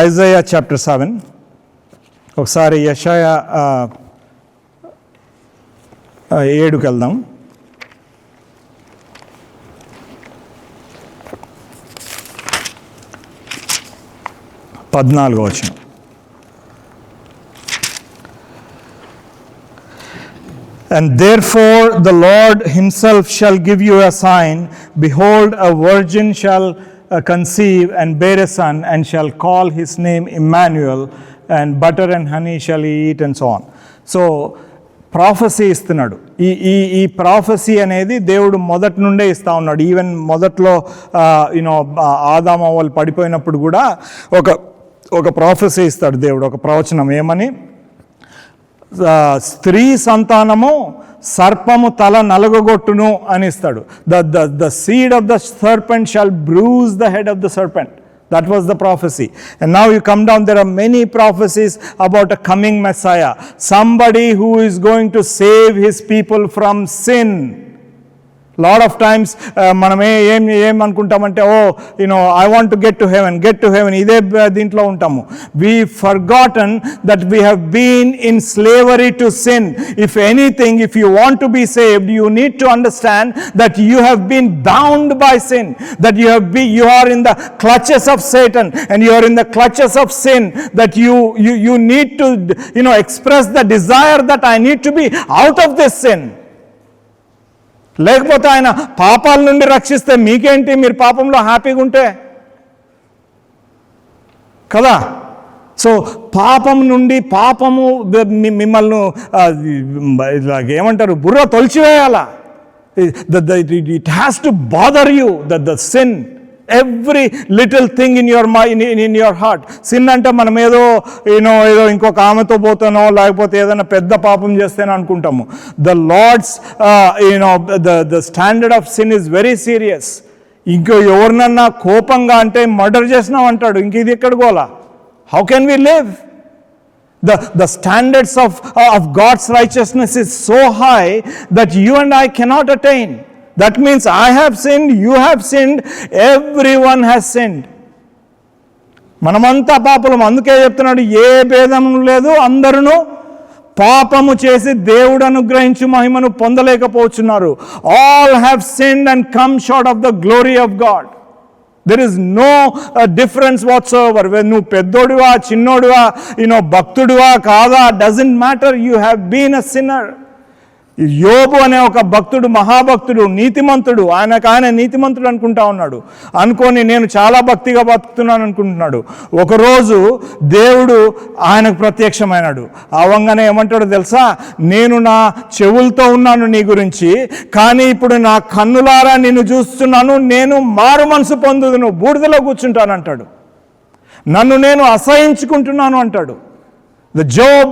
Isaiah chapter 7. ఒకసారి యెషయా 7కి వెళ్దాం. 14వ వచనం. And therefore the Lord himself shall give you a sign. Behold, a virgin shall conceive and bear a son, and shall call his name Emmanuel, and butter and honey shall he eat, and so on. So prophecy ఇస్తున్నాడు. ఈ prophecy అనేది దేవుడు మొదటి నుండే ఇస్తూ ఉన్నాడు. Even మొదట్లో ఆదాము వాళ్ళు పడిపోయినప్పుడు కూడా ఒక ప్రాఫెసీ ఇస్తాడు దేవుడు, ఒక ప్రవచనం. ఏమని? స్త్రీ సంతానము సర్పము తల నలగొట్టును అని ఇస్తాడు. The seed of the serpent shall bruise the head of the serpent. That was the prophecy. And now you come down, there are many prophecies about a coming Messiah. Somebody who is going to save his people from sin. Lot of times మనం ఏం అనుకుంటామంటే, I want to get to heaven, ఇదే దీంట్లో ఉంటాము. We forgotten that we have been in slavery to sin. If anything, if you want to be saved, you need to understand that you have been bound by sin, that you are in the clutches of Satan, and you are in the clutches of sin, that you need to express the desire that I need to be out of this sin. లేకపోతే ఆయన పాపాల నుండి రక్షిస్తే మీకేంటి, మీరు పాపంలో హ్యాపీగా ఉంటే కదా. సో పాపం నుండి, పాపము మిమ్మల్ని ఏమంటారు, బుర్ర తొలిచివేయాల. It has to bother you, the sin, every little thing in your in your heart. Sin అంటే మనం ఏదో ఏదో ఇంకొక ఆమెతో పోతానో లేకపోతే ఏదైనా పెద్ద పాపం చేస్తేనో అనుకుంటాము. The Lord's the standard of sin is very serious. ఇంకో ఎవరినన్నా కోపంగా అంటే మర్డర్ చేసినాం అంటాడు. ఇంక ఇది ఎక్కడ గోలా? How can we live? The standards of God's righteousness is so high that you and I cannot attain. That means I have sinned, you have sinned, everyone has sinned. మనమంతా పాపలం. అందుకే చెప్తున్నాడు, ఏ భేదం లేదు, అందరూ పాపము చేసి దేవుడు అనుగ్రహించు మహిమను పొందలేకపోతున్నారు. All have sinned and come short of the glory of God. There is no difference whatsoever. When నువ్వు పెద్దోడివా చిన్నోడివా, భక్తుడివా కాదా, doesn't matter. You have been a sinner. యోబు అనే ఒక భక్తుడు, మహాభక్తుడు, నీతిమంతుడు. ఆయన నీతిమంతుడు అనుకుంటా ఉన్నాడు. అనుకొని నేను చాలా భక్తిగా బతుకుతున్నాను అనుకుంటున్నాడు. ఒకరోజు దేవుడు ఆయనకు ప్రత్యక్షమైనాడు. అవంగానే ఏమంటాడు తెలుసా? నేను నా చెవులతో ఉన్నాను నీ గురించి, కానీ ఇప్పుడు నా కన్నులారా నిన్ను చూస్తున్నాను. నేను మారు మనసు పొందుదును, బూడిదలో కూర్చుంటానంటాడు. నన్ను నేను అసహించుకుంటున్నాను అంటాడు. The Job,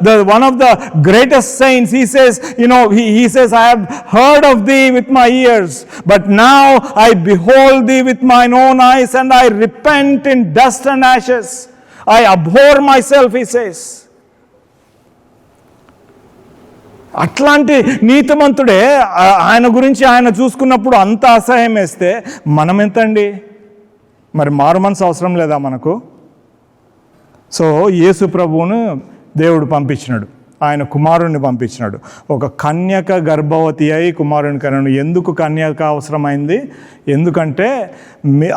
the one of the greatest saints, he says, he says, I have heard of thee with my ears, but now I behold thee with mine own eyes, and I repent in dust and ashes. I abhor myself, he says. అట్లాంటి నీతిమంతుడే ఆయన గురించి ఆయన చూసుకున్నప్పుడు అంత అసహ్యం వేస్తే మనం ఎంతండి? మరి మారు మనసు అవసరం లేదా మనకు? సో యేసు ప్రభువును దేవుడు పంపించినాడు, ఆయన కుమారుణ్ణి పంపించినాడు. ఒక కన్యక గర్భవతి అయి కుమారుని కన్నాడు. ఎందుకు కన్యక అవసరమైంది? ఎందుకంటే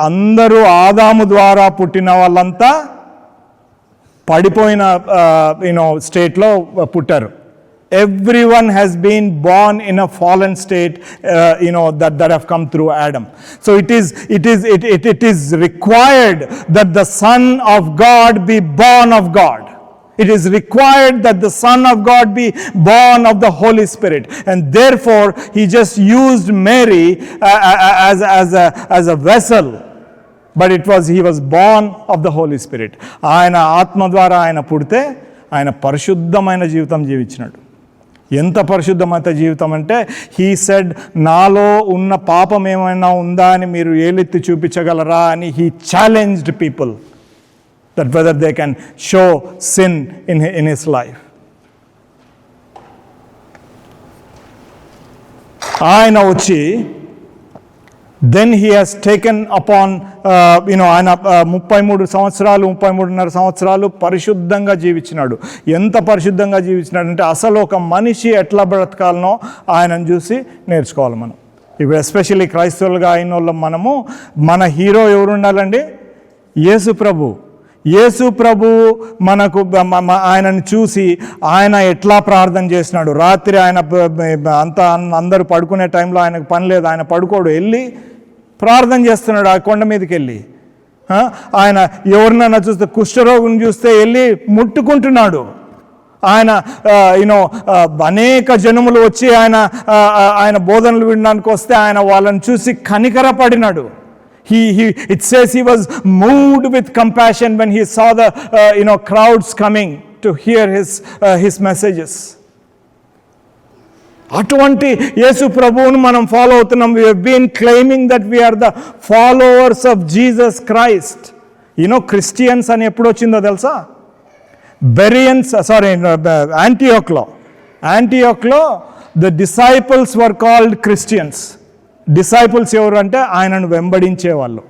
అందరూ ఆదాము ద్వారా పుట్టిన వాళ్ళంతా పడిపోయిన స్టేట్లో పుట్టారు. Everyone has been born in a fallen state, that have come through Adam. So it is required that the Son of God be born of God. It is required that the Son of God be born of the Holy Spirit, and therefore he just used Mary as a vessel. But he was born of the Holy Spirit. ఆయన ఆత్మ ద్వారా ఆయన పుడితే ఆయన పరిశుద్ధమైన జీవితం జీవించినాడు. ఎంత పరిశుద్ధమైన జీవితం అంటే, హీ సెడ్, నాలో ఉన్న పాపం ఏమైనా ఉందా అని మీరు ఏలెత్తి చూపించగలరా అని he challenged people that whether they can show sin in his life. ఆయన వచ్చి then he has taken upon ఆయన 33 సంవత్సరాలు 33.5 సంవత్సరాలు పరిశుద్ధంగా జీవించినాడు. ఎంత పరిశుద్ధంగా జీవించినాడంటే అసలు ఒక మనిషి ఎట్లా బ్రతకాలనో ఆయనను చూసి నేర్చుకోవాలి మనం. ఇప్పుడు ఎస్పెషల్లీ క్రైస్తవులుగా అయిన వాళ్ళం మనము, మన హీరో ఎవరు ఉండాలండి? యేసు ప్రభు. యేసు ప్రభు మనకు ఆయనను చూసి ఆయన ఎట్లా ప్రార్థన చేసినాడు. రాత్రి ఆయన అందరూ పడుకునే టైంలో ఆయనకు పని లేదు, ఆయన పడుకోడు, వెళ్ళి ప్రార్థన చేస్తున్నాడు ఆ కొండ మీదకి వెళ్ళి. ఆయన ఎవరినైనా చూస్తే, కుష్ఠరోగిని చూస్తే వెళ్ళి ముట్టుకుంటున్నాడు. ఆయన అనేక జనములు వచ్చి ఆయన బోధనలు వినడానికి వస్తే ఆయన వాళ్ళని చూసి కనికరపడినాడు. It says he was moved with compassion when he saw the crowds coming to hear his messages. అటువంటి యేసు ప్రభువును మనం ఫాలో అవుతున్నాం. We have been claiming that we are the followers of Jesus Christ. Christians అని ఎప్పుడు వచ్చిందో తెలుసా? యాంటియోక్లో the disciples were called Christians. Disciples ఎవరు అంటే ఆయనను వెంబడించే వాళ్ళు.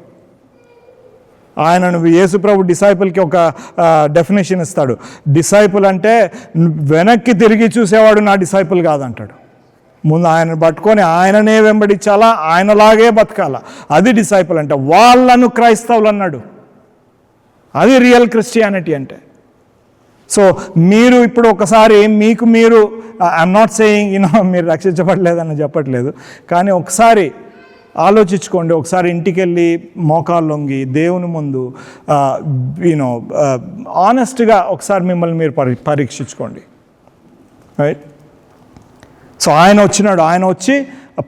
ఆయనను యేసుప్రభు డిసైపుల్కి ఒక డెఫినేషన్ ఇస్తాడు. డిసైపుల్ అంటే వెనక్కి తిరిగి చూసేవాడు నా డిసైపుల్ కాదంటాడు. ముందు ఆయన పట్టుకొని ఆయననే వెంబడించాలా, ఆయనలాగే బతకాలా, అది డిసైపుల్ అంటే. వాళ్ళను క్రైస్తవులు అన్నాడు. అది రియల్ క్రిస్టియానిటీ అంటే. సో మీరు ఇప్పుడు ఒకసారి మీకు మీరు, ఐఎమ్ నాట్ సేయింగ్ మీరు రక్షించబడలేదని చెప్పట్లేదు, కానీ ఒకసారి ఆలోచించుకోండి. ఒకసారి ఇంటికి వెళ్ళి మోకాలు లొంగి దేవుని ముందు ఆనెస్ట్గా ఒకసారి మిమ్మల్ని మీరు పరీక్షించుకోండి. రైట్? సో ఆయన వచ్చి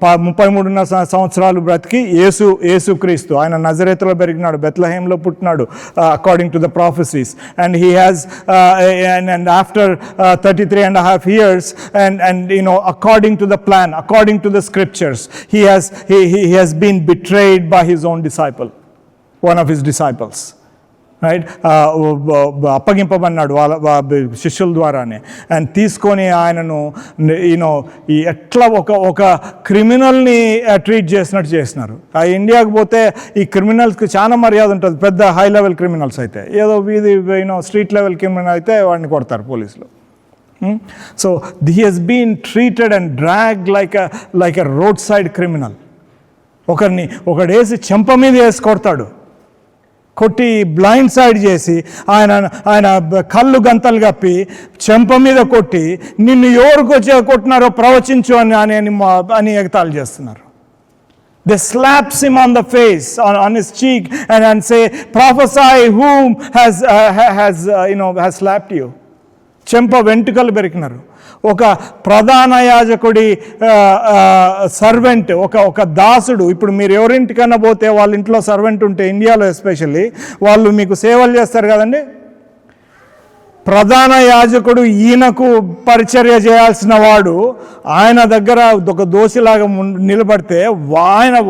33 సంవత్సరాలు బ్రతికి యేసుక్రీస్తు ఆయన నజరేతులో పెరిగినాడు, బెత్లహేంలో పుట్టినాడు according to the prophecies. And he has and after 33.5 years and according to the plan, according to the scriptures, he has been betrayed by his own disciple, one of his disciples. Right? అప్పగింపబడినాడు వాళ్ళ శిష్యుల ద్వారానే. And తీసుకొని ఆయనను ఎట్లా ఒక క్రిమినల్ని treat చేసినట్టు చేసినారు. ఆ ఇండియాకి పోతే ఈ క్రిమినల్స్కి చాలా మర్యాద ఉంటుంది. పెద్ద హై లెవెల్ క్రిమినల్స్ అయితే, ఏదో వీధి స్ట్రీట్ లెవెల్ క్రిమినల్ అయితే వాడిని కొడతారు పోలీసులు. So he has been treated and dragged like a roadside criminal. ఒకడేసి చెంప మీద వేసి కొట్టి బ్లైండ్ సైడ్ చేసి ఆయన కళ్ళు గంతలు కప్పి చెంప మీద కొట్టి నిన్ను ఎవరికి కొట్టినారో ప్రవచించు అని ఎగతాళి చేస్తున్నారు. They slaps him on the face, on his cheek and say, prophesy whom has slapped you. చెంప వెంట్రుకలు పెరికినారు. ఒక ప్రధాన యాజకుడి సర్వెంట్, ఒక దాసుడు. ఇప్పుడు మీరు ఎవరింటికన్నా పోతే వాళ్ళ ఇంట్లో సర్వెంట్ ఉంటే, ఇండియాలో ఎస్పెషల్లీ వాళ్ళు మీకు సేవలు చేస్తారు కదండి. ప్రధాన యాజకుడు ఈయనకు పరిచర్య చేయాల్సిన వాడు ఆయన దగ్గర ఒక దోషిలాగా నిలబడితే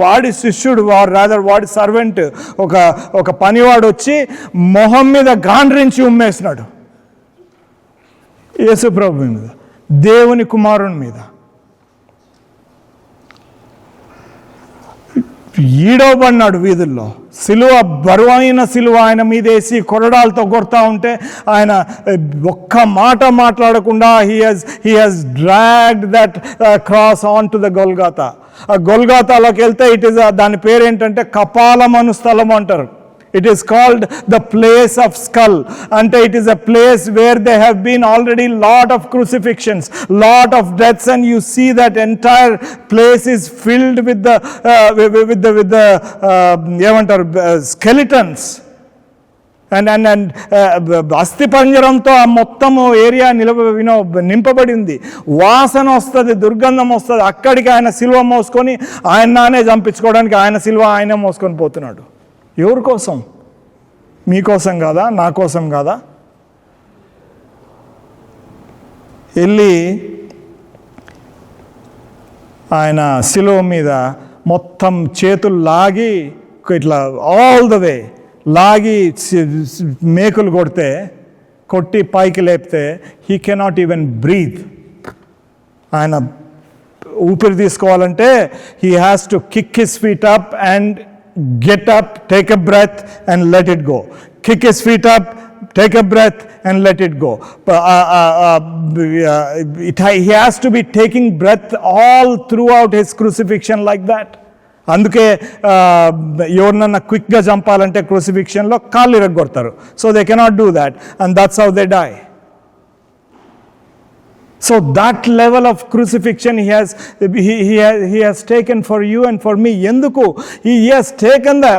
వాడి శిష్యుడు వాడి సర్వెంట్ ఒక పనివాడు వచ్చి మొహం మీద గాండ్రించి ఉమ్మేసినాడు యేసు ప్రభు మీద, దేవుని కుమారుని మీద. ఈడవబడినాడు వీధుల్లో. సిలువ, బరువైన సిలువ ఆయన మీద వేసి కొరడాలతో కొడతా ఉంటే ఆయన ఒక్క మాట మాట్లాడకుండా he has dragged that cross on to the Golgotha. ఆ గొల్గాతాలోకి వెళ్తే దాని పేరేంటంటే కపాలమను స్థలం అంటారు. It is called the place of skull. And it is a place where there have been already lot of crucifixions, lot of deaths, and you see that entire place is filled with the skeletons. And అస్థి పంజరంతో ఆ మొత్తము area నింపబడింది. వాసన వస్తుంది, దుర్గంధం వస్తుంది. అక్కడికి ఆయన సిలువ మోసుకొని ఆయన్నే చంపించుకోవడానికి ఆయన సిలువ ఆయనే మోసుకొని పోతున్నాడు. ఎవరి కోసం? మీకోసం కాదా? నా కోసం కాదా? వెళ్ళి ఆయన సిలువ మీద మొత్తం చేతులు లాగి ఇట్లా ఆల్ ద వే లాగి మేకులు కొట్టి పైకి లేపితే హీ కెనాట్ ఈవెన్ బ్రీత్. ఆయన ఊపిరి తీసుకోవాలంటే he has to kick his feet up and get up, take a breath and let it go. Kick his feet up, take a breath and let it go. He has to be taking breath all throughout his crucifixion like that. అందుకే ఎవరినన్నా క్విక్గా చంపాలంటే క్రూసిఫిక్షన్లో కాళ్ళు ఇరగొడతారు. So they cannot do that and that's how they die. So that level of crucifixion he has taken for you and for me. Enduku he has taken the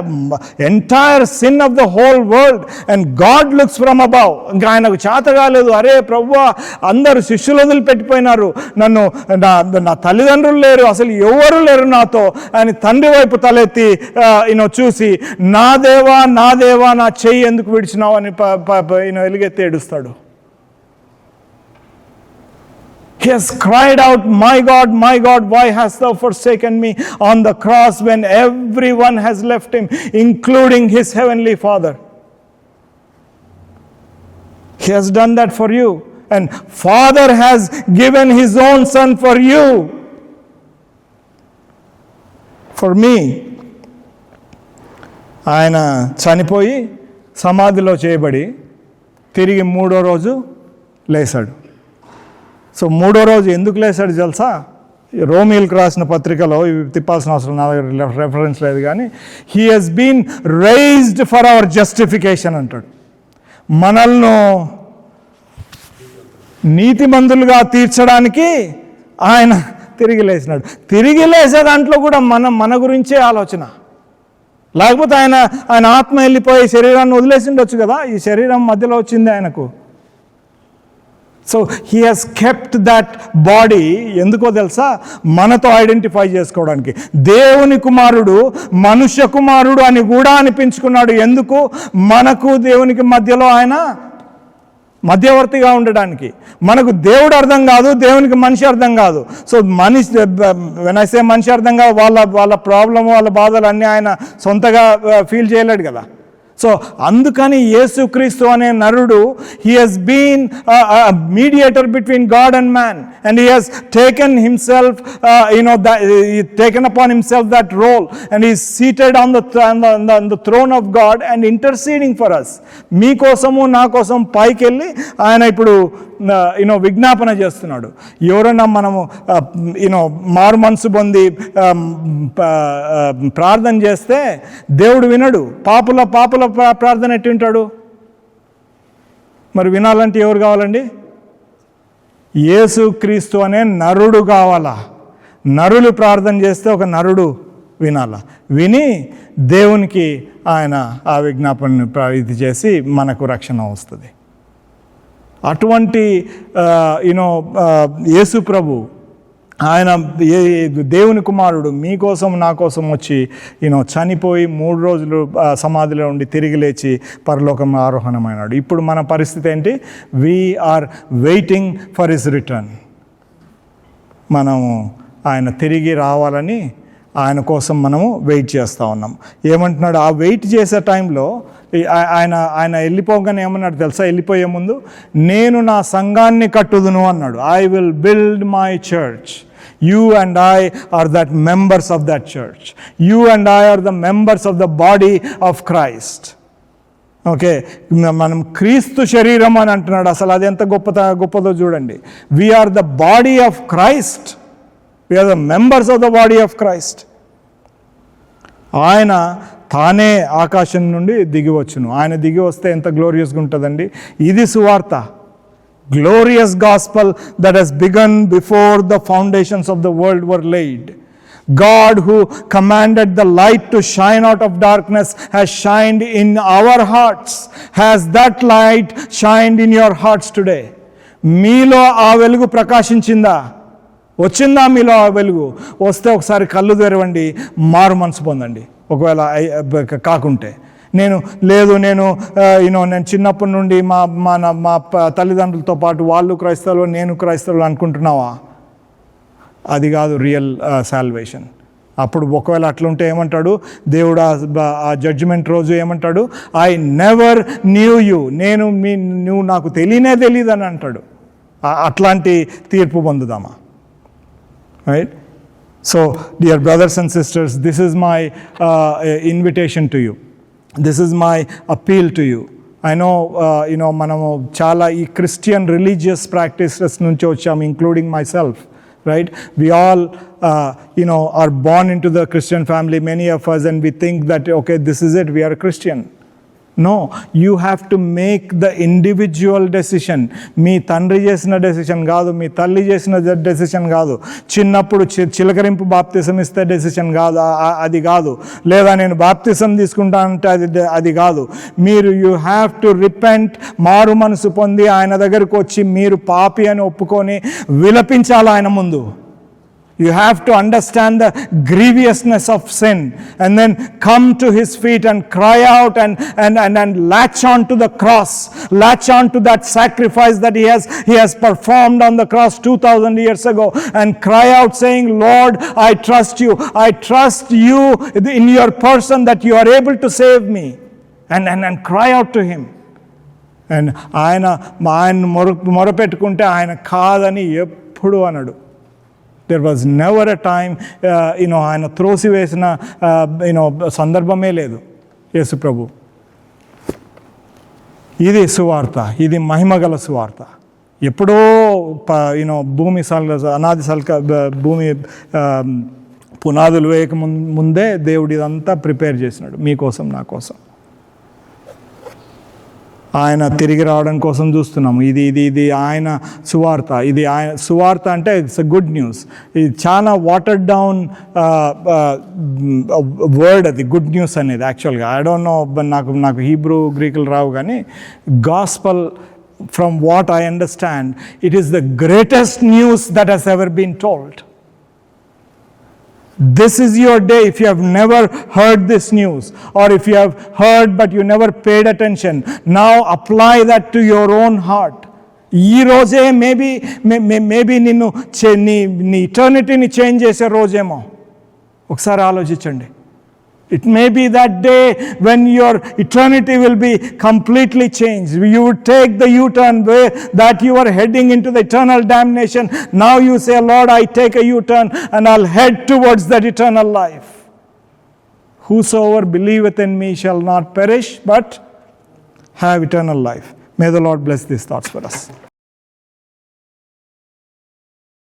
entire sin of the whole world and God looks from above. ఇంకా ఆయనకు చేతగాలేదు. అరే ప్రభువా, అందరు శిష్యులు వదిలిపెట్టిపోయినారు, నన్ను నా తల్లిదండ్రులు లేరు, అసలు ఎవరు లేరు నాతో అని తండ్రి వైపు తలెత్తి చూసి నా దేవా నా చెయ్యి ఎందుకు విడిచినావు అని ఎలుగెత్తి ఏడుస్తాడు. He has cried out, my God, why hast thou forsaken me, on the cross when everyone has left him, including his heavenly Father. He has done that for you. And Father has given his own Son for you, for me. ఆయన చనిపోయి సమాధిలో చేయబడి తిరిగి 3వ రోజు లేచాడు. So 3వ రోజు ఎందుకు లేచాడు తెలుసా? రోమిల్కి రాసిన పత్రికలో, ఇవి తిప్పాల్సిన అవసరం నా దగ్గర రెఫరెన్స్ లేదు, కానీ he has been raised for our justification అంటాడు. మనల్ని నీతిమంతులుగా తీర్చడానికి ఆయన తిరిగి లేచినాడు. తిరిగి లేచే దాంట్లో కూడా మన గురించే ఆలోచన. లేకపోతే ఆయన ఆత్మ వెళ్ళిపోయి శరీరాన్ని వదిలేసిండొచ్చు కదా. ఈ శరీరం మధ్యలో వచ్చింది ఆయనకు. So he has kept that body. ఎందుకో తెలుసా? మనతో ఐడెంటిఫై చేసుకోవడానికి. దేవుని కుమారుడు మనుష్య కుమారుడు అని కూడా అనిపించుకున్నాడు. ఎందుకు? మనకు దేవునికి మధ్యలో ఆయన మధ్యవర్తిగా ఉండడానికి. మనకు దేవుడు అర్థం కాదు, దేవునికి మనిషి అర్థం కాదు. సో మనిషి వెనసే మనిషి అర్థం కాదు. వాళ్ళ ప్రాబ్లము, వాళ్ళ బాధలు అన్నీ ఆయన సొంతగా ఫీల్ చేయలేడు కదా. సో అందుకని యేసుక్రీస్తు అనే నరుడు, he has been mediator between God and man, and he has taken himself taken upon himself that role, and he is seated on the throne of God and interceding for us. మీ కోసము నా కోసం పైకి వెళ్ళి ఆయన ఇప్పుడు విజ్ఞాపన చేస్తున్నాడు. ఎవరైనా మనము మారు మనసు పొంది ప్రార్థన చేస్తే దేవుడు వినడు. పాపుల ప్రార్థన ఎట్టి వింటాడు? మరి వినాలంటే ఎవరు కావాలండి? యేసుక్రీస్తు అనే నరుడు కావాలా. నరులు ప్రార్థన చేస్తే ఒక నరుడు వినాలా. విని దేవునికి ఆయన ఆ విజ్ఞాపనను ఇది చేసి మనకు రక్షణ వస్తుంది. అటువంటి యేసు ప్రభు, ఆయన దేవుని కుమారుడు మీకోసం నా కోసం వచ్చి చనిపోయి 3 రోజులు సమాధిలో ఉండి తిరిగి లేచి పరలోకం ఆరోహణమైనాడు. ఇప్పుడు మన పరిస్థితి ఏంటి? We are waiting for his return. మనము ఆయన తిరిగి రావాలని ఆయన కోసం మనము వెయిట్ చేస్తూ ఉన్నాం. ఏమంటున్నాడు? ఆ వెయిట్ చేసే టైంలో ఆయన వెళ్ళిపోగానే ఏమన్నాడు తెలుసా? వెళ్ళిపోయే ముందు, నేను నా సంఘాన్ని కట్టుదును అన్నాడు. I will build my church. You and I are that members of that church. You and I are the members of the body of Christ. Okay, మనం క్రీస్తు శరీరం అని అంటున్నాడు. అసలు అది ఎంత గొప్పదో చూడండి. We are the body of Christ. We are the members of the body of Christ. ఆయన తానే ఆకాశం నుండి దిగి వచ్చును. ఆయన దిగి వస్తే ఎంత గ్లోరియస్గా ఉంటుందండి. ఇది సువార్త. Glorious gospel that has begun before the foundations of the world were laid. God, who commanded the light to shine out of darkness, has shined in our hearts. Has that light shined in your hearts today? మీలో ఆ వెలుగు ప్రకాశించిందా? వచ్చిందా మీలో ఆ వెలుగు? వస్తే ఒకసారి కళ్ళు తెరవండి, మారు మనసు పొందండి. ఒకవేళ కాకుంటే నేను చిన్నప్పటి నుండి మా తల్లిదండ్రులతో పాటు వాళ్ళు క్రైస్తవులు, నేను క్రైస్తవులు అనుకుంటున్నావా? అది కాదు రియల్ సాల్వేషన్. అప్పుడు ఒకవేళ అట్లుంటే ఏమంటాడు దేవుడు? ఆ జడ్జిమెంట్ రోజు ఏమంటాడు? I never knew you. నువ్వు నాకు తెలియదు అని అంటాడు. అట్లాంటి తీర్పు పొందుదామా? Right. So dear brothers and sisters, this is my invitation to you. This is my appeal to you. I know, మనము చాలా ఈ క్రిస్టియన్ రిలీజియస్ ప్రాక్టీసెస్ నుంచి వచ్చాము, including my self. Right? We all, are born into the Christian family, many of us, and we think that, okay, this is it, we are a Christian. No, you have to make the individual decision. మీ తండ్రి చేసిన decision కాదు, మీ తల్లి చేసిన decision కాదు, చిన్నప్పుడు చిలకరింపు బాప్తిసం ఇస్తే decision కాదు, అది కాదు. లేదా నేను బాప్తిసం తీసుకుంటానంటే అది కాదు. మీరు యూ హ్యావ్ టు రిపెంట్, మారు మనసు పొంది ఆయన దగ్గరకు వచ్చి మీరు పాపి అని ఒప్పుకొని విలపించాలి ఆయన ముందు. You have to understand the grievousness of sin, and then come to his feet and cry out and latch on to the cross, latch on to that sacrifice that he has performed on the cross 2000 years ago, and cry out saying, Lord, I trust you in your person, that you are able to save me, and cry out to him. And ఆయన మొరపెట్టుకుంటే ఆయన కాదని ఎప్పుడు అనడు. There was never a time, ఆయన త్రోసివేసిన సందర్భమే లేదు యేసు ప్రభు. ఇది సువార్త, ఇది మహిమగల సువార్త. ఎప్పుడో భూమి భూమి పునాదులు వేయక ముందే దేవుడు ఇదంతా ప్రిపేర్ చేసినాడు మీకోసం, నా కోసం. ఆయన తిరిగి రావడం కోసం చూస్తున్నాము. ఇది ఆయన సువార్త. ఇది ఆయన సువార్త అంటే ఇట్స్ ఎ గుడ్ న్యూస్. ఇది చాలా వాటర్ డౌన్ వర్డ్ అది, గుడ్ న్యూస్ అనేది. యాక్చువల్గా ఐ డోంట్ నో, నాకు హీబ్రూ గ్రీకులు రావు, కానీ gospel from what I understand, it is the greatest news that has ever been told. This is your day. If you have never heard this news, or if you have heard but you never paid attention, now apply that to your own heart. ఈ రోజే maybe నిన్ను నీ ఇటర్నిటీని change చేసే రోజేమో. ఒకసారి ఆలోచించండి. It may be that day when your eternity will be completely changed. You would take the U-turn way that you are heading into the eternal damnation. Now you say, Lord, I take a U-turn and I'll head towards that eternal life. Whosoever believeth in me shall not perish, but have eternal life. May the Lord bless these thoughts for us.